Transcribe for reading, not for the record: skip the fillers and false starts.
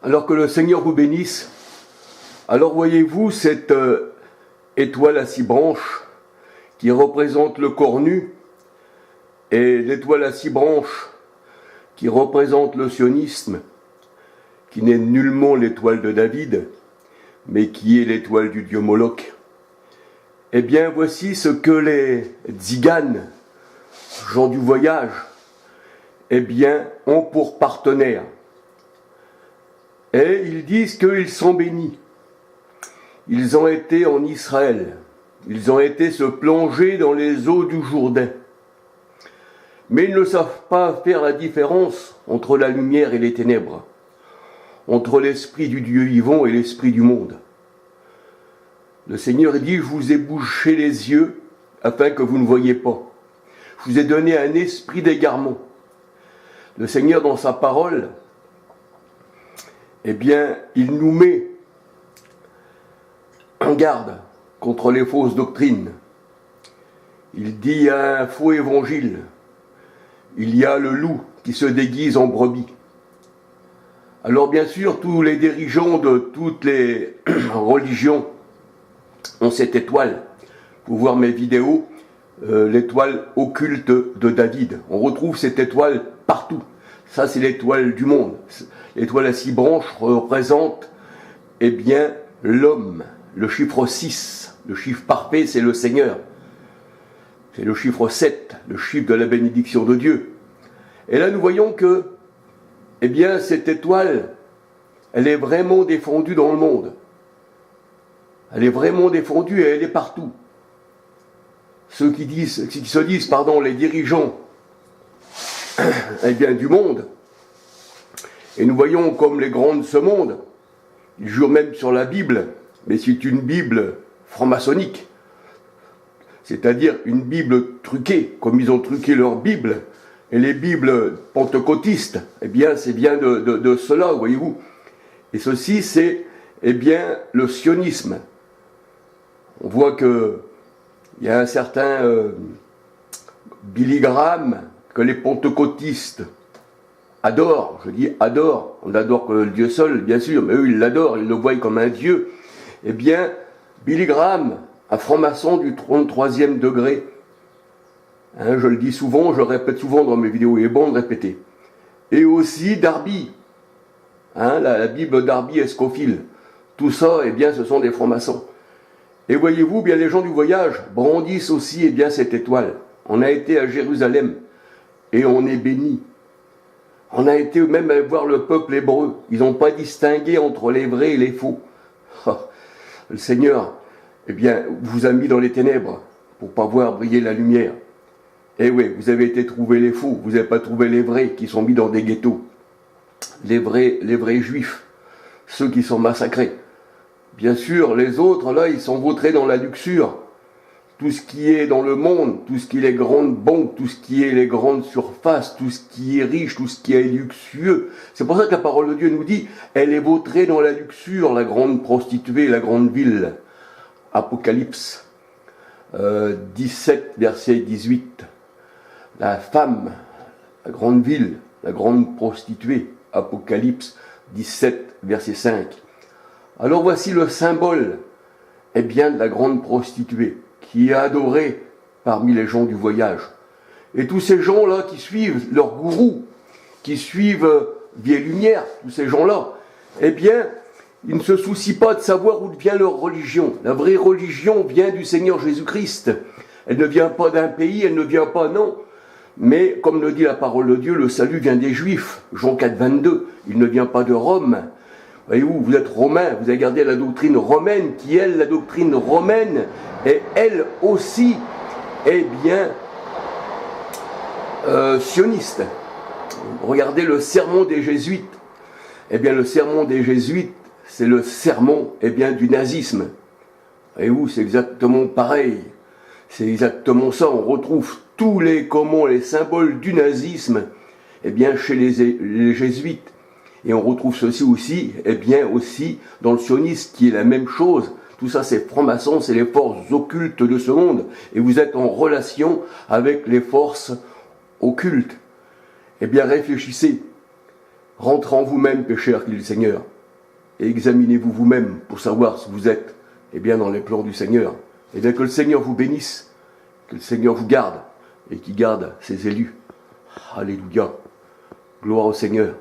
Alors que le Seigneur vous bénisse. Alors voyez-vous cette étoile à 6 branches qui représente le corps nu et l'étoile à 6 branches qui représente le sionisme, qui n'est nullement l'étoile de David, mais qui est l'étoile du dieu Moloch. Eh bien, voici ce que les tziganes, gens du voyage, eh bien, ont pour partenaire. Et ils disent qu'ils sont bénis. Ils ont été en Israël. Ils ont été se plonger dans les eaux du Jourdain. Mais ils ne savent pas faire la différence entre la lumière et les ténèbres, entre l'esprit du Dieu vivant et l'esprit du monde. Le Seigneur dit, je vous ai bouché les yeux afin que vous ne voyiez pas. Je vous ai donné un esprit d'égarement. Le Seigneur, dans sa parole, eh bien, il nous met en garde contre les fausses doctrines. Il dit, il y a un faux évangile. Il y a le loup qui se déguise en brebis. Alors bien sûr, tous les dirigeants de toutes les religions ont cette étoile. Pour voir mes vidéos, l'étoile occulte de David. On retrouve cette étoile partout. Ça, c'est l'étoile du monde. L'étoile à 6 branches représente, eh bien, l'homme. Le chiffre 6, le chiffre parfait, c'est le Seigneur. C'est le chiffre 7, le chiffre de la bénédiction de Dieu. Et là, nous voyons que, eh bien, cette étoile, elle est vraiment défendue dans le monde. Elle est vraiment défendue et elle est partout. Ceux qui se disent, les dirigeants, eh bien, du monde, et nous voyons comme les grands de ce monde, ils jurent même sur la Bible, mais c'est une Bible franc-maçonnique, c'est-à-dire une Bible truquée, comme ils ont truqué leur Bible, et les Bibles pentecôtistes, eh bien, c'est bien de cela, voyez-vous. Et ceci, c'est, eh bien, le sionisme. On voit que il y a un certain Billy Graham que les pentecôtistes adorent, je dis adorent, on adore que le Dieu seul, bien sûr, mais eux, ils l'adorent, ils le voient comme un Dieu. Eh bien, Billy Graham, un franc-maçon du 33e degré, hein, je le dis souvent, je le répète souvent dans mes vidéos, il est bon de répéter. Et aussi Darby, hein, la Bible Darby et Scofield. Tout ça, eh bien, ce sont des francs-maçons. Et voyez-vous, bien les gens du voyage brandissent aussi, eh bien, cette étoile. On a été à Jérusalem et on est béni. On a été même à voir le peuple hébreu. Ils n'ont pas distingué entre les vrais et les faux. Le Seigneur, eh bien, vous a mis dans les ténèbres pour pas voir briller la lumière. Eh oui, vous avez été trouver les faux, vous n'avez pas trouvé les vrais qui sont mis dans des ghettos. Les vrais juifs, ceux qui sont massacrés. Bien sûr, les autres, là, ils sont vautrés dans la luxure. Tout ce qui est dans le monde, tout ce qui est les grandes banques, tout ce qui est les grandes surfaces, tout ce qui est riche, tout ce qui est luxueux. C'est pour ça que la parole de Dieu nous dit, elle est vautrée dans la luxure, la grande prostituée, la grande ville. Apocalypse 17, verset 18. La femme, la grande ville, la grande prostituée. Apocalypse 17, verset 5. Alors voici le symbole, eh bien, de la grande prostituée, qui est adorée parmi les gens du voyage. Et tous ces gens-là qui suivent leur gourou, qui suivent Vieille Lumière, tous ces gens-là, eh bien, ils ne se soucient pas de savoir où vient leur religion. La vraie religion vient du Seigneur Jésus-Christ. Elle ne vient pas d'un pays, elle ne vient pas, non. Mais, comme le dit la parole de Dieu, le salut vient des Juifs. Jean 4, 22, il ne vient pas de Rome. Voyez-vous, vous êtes romain, vous avez gardé la doctrine romaine, qui est la doctrine romaine, et elle aussi, est bien, sioniste. Regardez le sermon des Jésuites. Eh bien, le sermon des Jésuites, c'est le sermon, eh bien, du nazisme. Voyez-vous, c'est exactement pareil. C'est exactement ça. On retrouve tous les symboles du nazisme, eh bien, chez les jésuites. Et on retrouve ceci aussi, eh bien, aussi dans le sionisme, qui est la même chose. Tout ça, c'est franc-maçon, c'est les forces occultes de ce monde. Et vous êtes en relation avec les forces occultes. Eh bien, réfléchissez. Rentrez en vous-même, pécheurs, dit le Seigneur, et examinez-vous vous-même pour savoir si vous êtes bien dans les plans du Seigneur. Et bien que le Seigneur vous bénisse, que le Seigneur vous garde, et qu'il garde ses élus. Alléluia. Gloire au Seigneur.